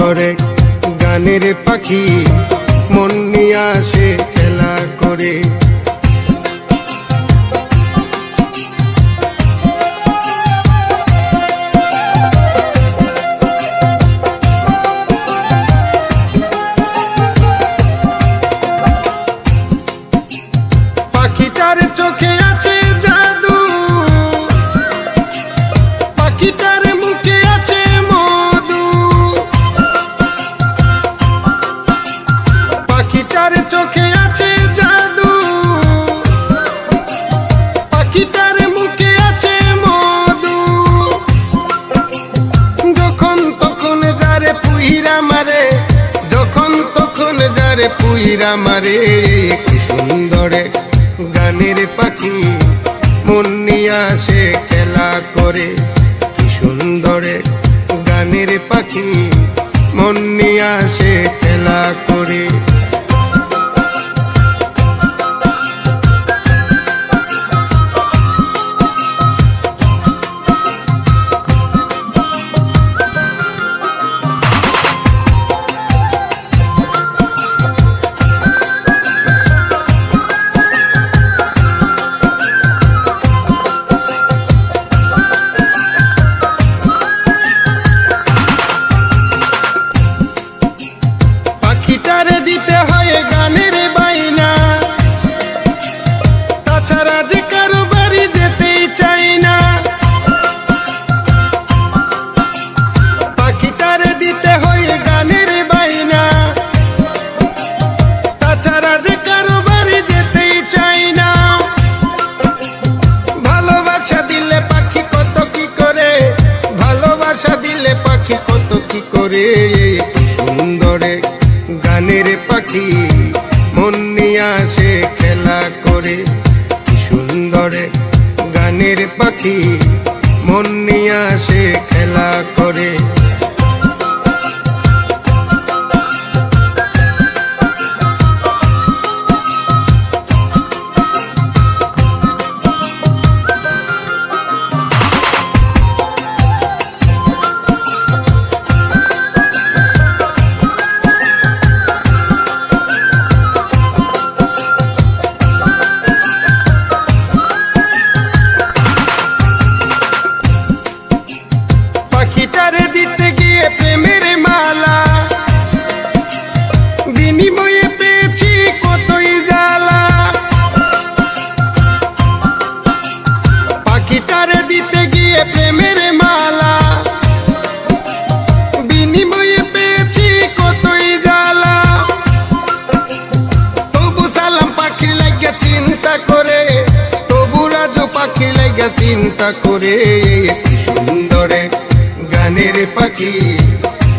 সুন্দর এক গানের পাখি মন নিয়ে আসে খেলা করে। পাখিটার চোখে আছে জাদু, পাখিটার মুখে আছে মধু, পাখিটার চোখে আছে জাদু, পাখিটার মুখে আছে মধু। যখন তখন যারে পুইরা মারে, যখন তখন যারে পুইরা মারে, কি সুন্দর এক গানের পাখি মন নিয়ে আসে খেলা করে। কি সুন্দর এক গানের পাখি মন নিয়ে আসে খেলা করে। পাখিটারে দিতে হয় গানের বাইনা, তাছাড়া যে কারো বাড়ি যেতেই চাই না। পাখিটারে দিতে হয় গানের বাইনা, তাছাড়া যে কারো বাড়ি যেতেই চাই না। ভালোবাসা দিলে পাখি কত কি করে, ভালোবাসা দিলে পাখি কত কি করে। সুন্দর এক গানের পাখি মন নিয়ে আসে খেলা করে। কি সুন্দর এক গানের পাখি মন নিয়ে আসে খেলা করে। পাখিটারে দিতে গিয়ে প্রেমের মালা, বিনিময়ে পেয়েছি কতই জ্বালা। পাখিটারে দিতে গিয়ে প্রেমের মালা, বিনিময়ে পেয়েছি কতই জ্বালা। তবু সালাম পাখির লাগিয়া চিন্তা করে, তবু রাজু পাখির লাগিয়া চিন্তা করে। কি সুন্দর এক গানের পাখি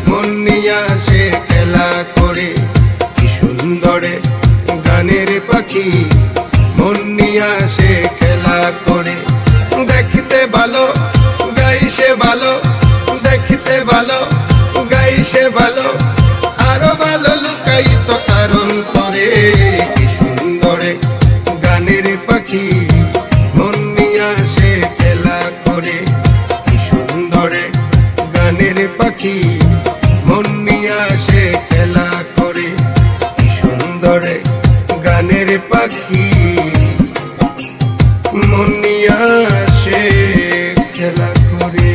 মন নিয়ে আসে খেলা করে। কি সুন্দর এক গানের পাখি মন নিয়ে আসে খেলা করে। দেখতে ভালো গাইছে ভালো, দেখতে ভালো গাইছে ভালো, আরো ভালো লুকায়িত কারণ করে। কি সুন্দর এক গানের পাখি মন নিয়ে আসে খেলা করে। কি সুন্দর এক গানের পাখি মন নিয়ে আসে খেলা করে। কি সুন্দর এক গানের পাখি মন নিয়ে আসে খেলা করে।